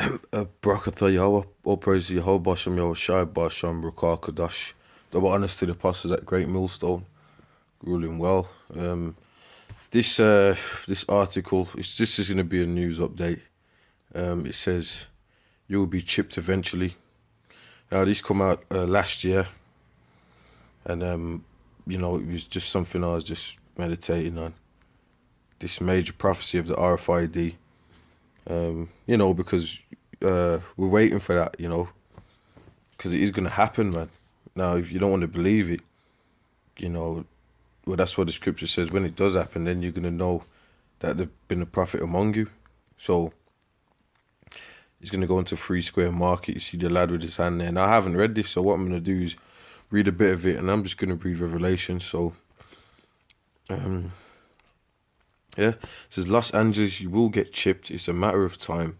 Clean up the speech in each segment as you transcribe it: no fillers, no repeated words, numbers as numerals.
Barakatah Yahweh, all praise to Yahweh, Bashem Yahweh Shai, Bashem Rukar Kadash. Double honors to the apostles at Great Millstone, ruling well. This article, this is going to be a news update. It says you will be chipped eventually. Now this come out last year, and it was just something I was just meditating on. This major prophecy of the RFID. Because we're waiting for that, because it is going to happen, man. Now, if you don't want to believe it, well, that's what the scripture says. When it does happen, then you're going to know that there's been a prophet among you. So he's going to go into Free Square Market. You see the lad with his hand there. Now, I haven't read this, so what I'm going to do is read a bit of it, and I'm just going to read Revelation. So, it says, Los Angeles, you will get chipped. It's a matter of time.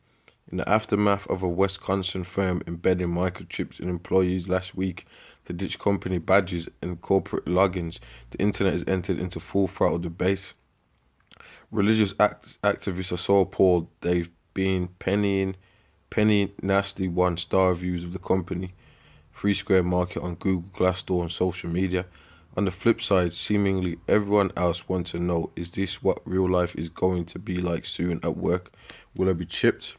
In the aftermath of a Wisconsin firm embedding microchips in employees last week to ditch company badges and corporate logins, the internet has entered into full throttle debate. Religious activists are so appalled they've been penny nasty one-star reviews of the company, Free Square Market on Google, Glassdoor and social media. On the flip side, seemingly everyone else wants to know, is this what real life is going to be like soon at work? Will I be chipped?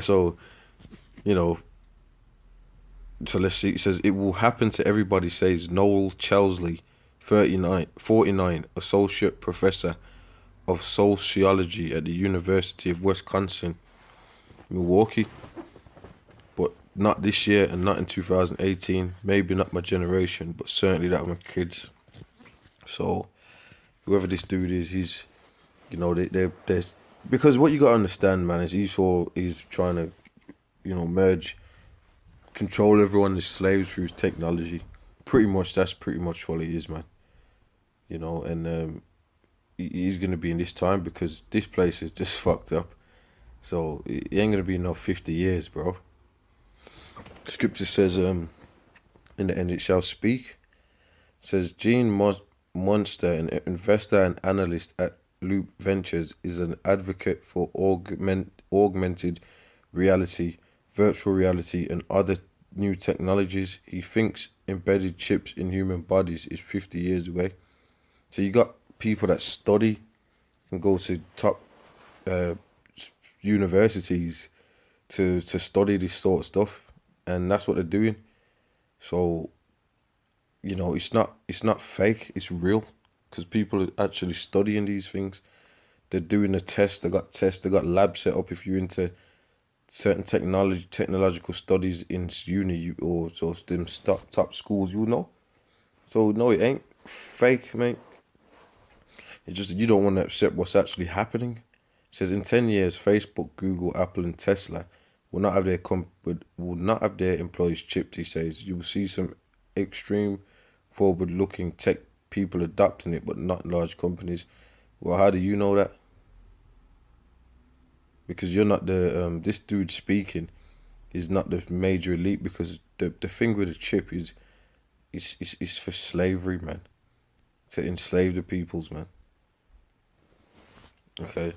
So, so let's see. It says, it will happen to everybody, says Noel Chesley, 49, associate professor of sociology at the University of Wisconsin, Milwaukee. But not this year and not in 2018. Maybe not my generation, but certainly that of my kids. So, whoever this dude is, he's, there's because what you got to understand, man, is he's trying to, merge, control everyone as slaves through technology. That's pretty much what it is, man. And he's going to be in this time because this place is just fucked up. So it ain't going to be no 50 years, bro. Scripture says, in the end it shall speak. It says, Gene Monster, an investor and analyst at Reup Ventures, is an advocate for augmented reality, virtual reality, and other new technologies. He thinks embedded chips in human bodies is 50 years away. So you got people that study and go to top universities to study this sort of stuff, and that's what they're doing. So, it's not fake, it's real, because people are actually studying these things. They're doing the tests, they got labs set up. If you're into certain technological studies in uni or so them top schools, you know. So no, it ain't fake, mate. It's just you don't want to accept what's actually happening. It says in 10 years, Facebook, Google, Apple, and Tesla will not have their employees chipped. He says you will see some extreme, forward-looking tech people adopting it, but not large companies. Well, how do you know that? Because you're not the this dude speaking is not the major elite, because the thing with the chip is for slavery, man. To enslave the peoples, man. Okay.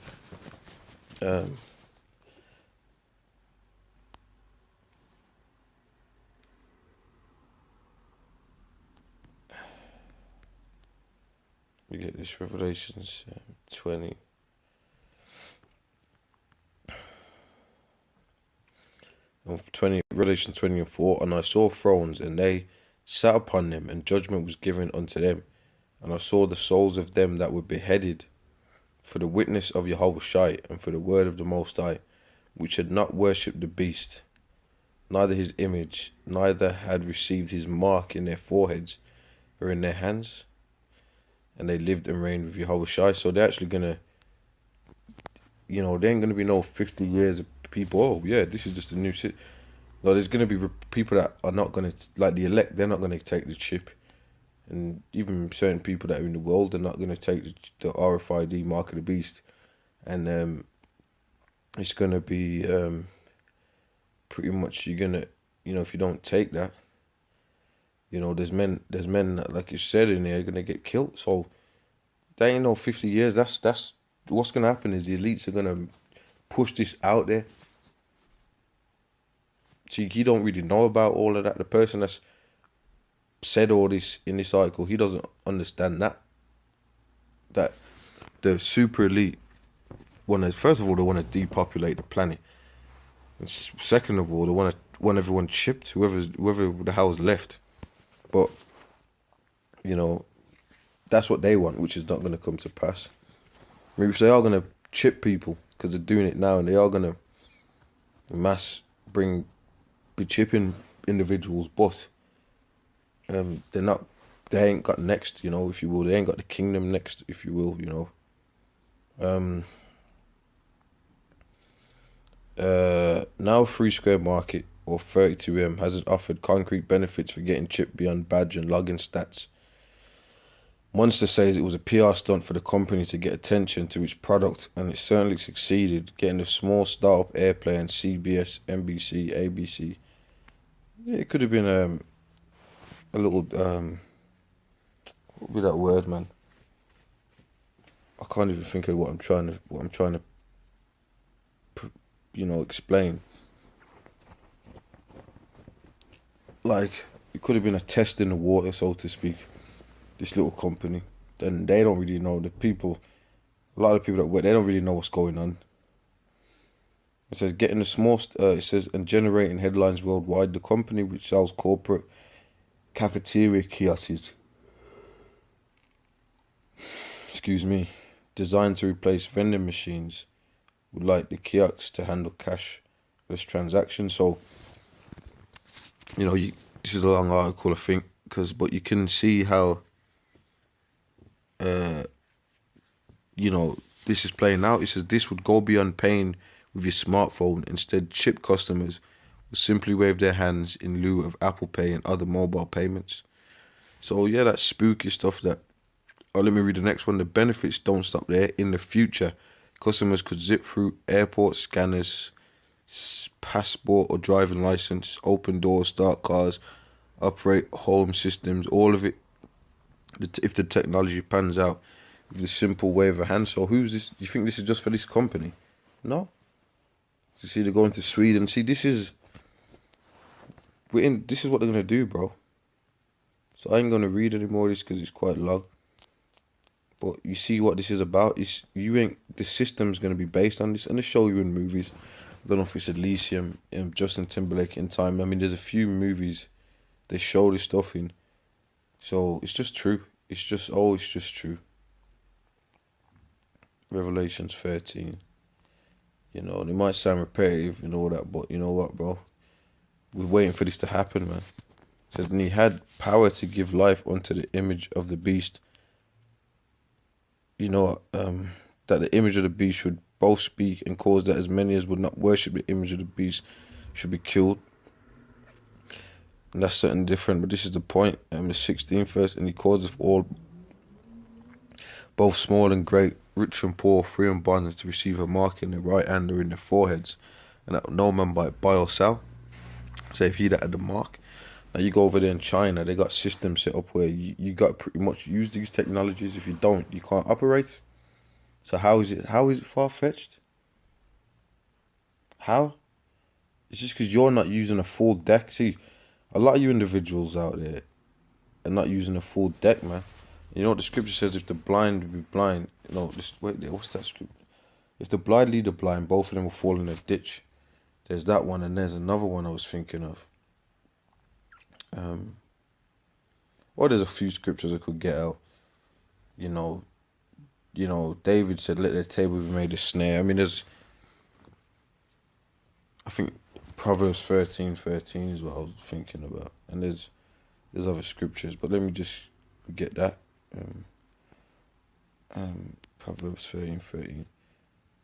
We get this Revelations 20. Revelation 20 and 4, and I saw thrones, and they sat upon them, and judgment was given unto them. And I saw the souls of them that were beheaded for the witness of Yahweh Shai, and for the word of the Most High, which had not worshipped the beast, neither his image, neither had received his mark in their foreheads or in their hands. And they lived and reigned with Yahweh Shai. So they're actually gonna, there ain't gonna be no 50 years of people. Oh yeah, this is just a new shit. No, there's gonna be people that are not gonna, like the elect. They're not gonna take the chip, and even certain people that are in the world, they're not gonna take the RFID mark of the beast, and it's gonna be pretty much you're gonna, if you don't take that, there's men that, like you said in there, are gonna get killed. So there ain't no 50 years. That's what's gonna happen is the elites are gonna push this out there. See, he don't really know about all of that. The person that's said all this in this article, he doesn't understand that the super elite first of all, they want to depopulate the planet, and second of all, they want everyone chipped, whoever the hell is left. But that's what they want, which is not going to come to pass. I mean, if they are going to chip people, because they're doing it now, and they are going to be chipping individuals, but they ain't got next, if you will. They ain't got the kingdom next, if you will, Now Free Square Market, or 32M, hasn't offered concrete benefits for getting chipped beyond badge and login stats. Monster says it was a PR stunt for the company to get attention to its product, and it certainly succeeded, getting a small startup airplay on CBS, NBC, ABC. Yeah, it could have been a little what would be that word, man? I can't even think of what I'm trying to explain. Like, it could have been a test in the water, so to speak. This little company, then they don't really know the people. A lot of people that work, they don't really know what's going on. It says getting the small. It says and generating headlines worldwide. The company, which sells corporate cafeteria kiosks, designed to replace vending machines, would like the kiosks to handle cashless transactions. So, this is a long article, I think, but you can see how, this is playing out. It says this would go beyond paying with your smartphone. Instead, chip customers will simply wave their hands in lieu of Apple Pay and other mobile payments. So yeah, that's spooky stuff. Let me read the next one. The benefits don't stop there. In the future, customers could zip through airport scanners, passport or driving license, open doors, start cars, operate home systems, all of it, if the technology pans out, with a simple wave of a hand. So who's this? Do you think this is just for this company? No. You see, they're going to Sweden. See, this is what they're going to do, bro. So I ain't going to read any more of this because it's quite long. But you see what this is about. The system's going to be based on this, and they show you in movies. I don't know if it's Elysium, Justin Timberlake in Time. I mean, there's a few movies they show this stuff in. So it's just true. It's just true. Revelations 13. They might sound repetitive and all that, but you know what, bro? We're waiting for this to happen, man. It says, and he had power to give life unto the image of the beast. That the image of the beast should both speak and cause that as many as would not worship the image of the beast should be killed. And that's something different, but this is the point. The 16th verse, and he causeth all, both small and great, rich and poor, free and bond, to receive a mark in their right hand or in their foreheads, and that no man might buy or sell, save he that had the mark. Now you go over there in China, they got systems set up where you got to pretty much use these technologies. If you don't, you can't operate. So how is it far-fetched? How? It's just because you're not using a full deck. See, a lot of you individuals out there are not using a full deck, man. You know what the scripture says? If the blind be blind, wait there, what's that scripture? If the blind lead the blind, both of them will fall in a ditch. There's that one, and there's another one I was thinking of. Or there's a few scriptures I could get out. David said, let their table be made a snare. I mean, I think Proverbs 13:13 is what I was thinking about. And there's other scriptures, but let me just get that. Proverbs 13:13.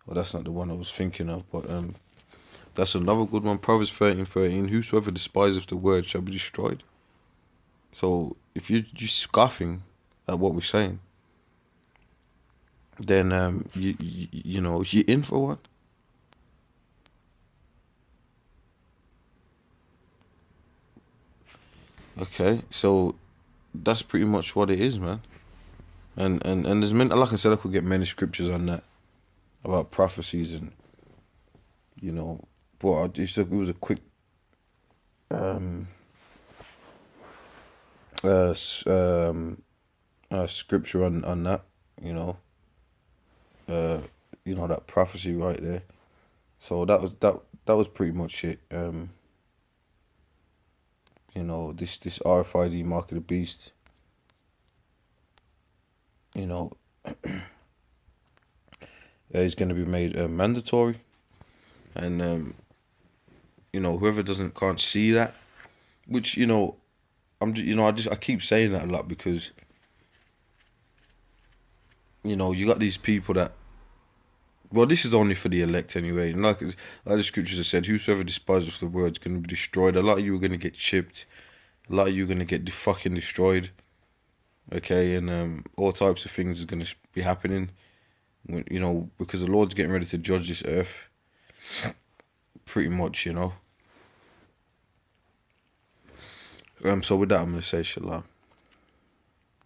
Well, that's not the one I was thinking of, but that's another good one. Proverbs 13:13. Whosoever despiseth the word shall be destroyed. So if you're scoffing at what we're saying, then you're in for one. Okay, so that's pretty much what it is, man. And there's many, like I said, I could get many scriptures on that about prophecies and you know. But it was a quick scripture on that, you know. You know, that prophecy right there. So that was pretty much it. You know, this RFID mark of the beast, you know, is going to be made mandatory, and you know, whoever can't see that, which, you know, I keep saying that a lot because, you know, you got these people that, well, this is only for the elect anyway. And like the scriptures have said, whosoever despises the word is going to be destroyed. A lot of you are going to get chipped. A lot of you are going to get fucking destroyed. Okay, and all types of things is going to be happening. You know, because the Lord's getting ready to judge this earth. Pretty much, you know. So with that, I'm going to say shalom.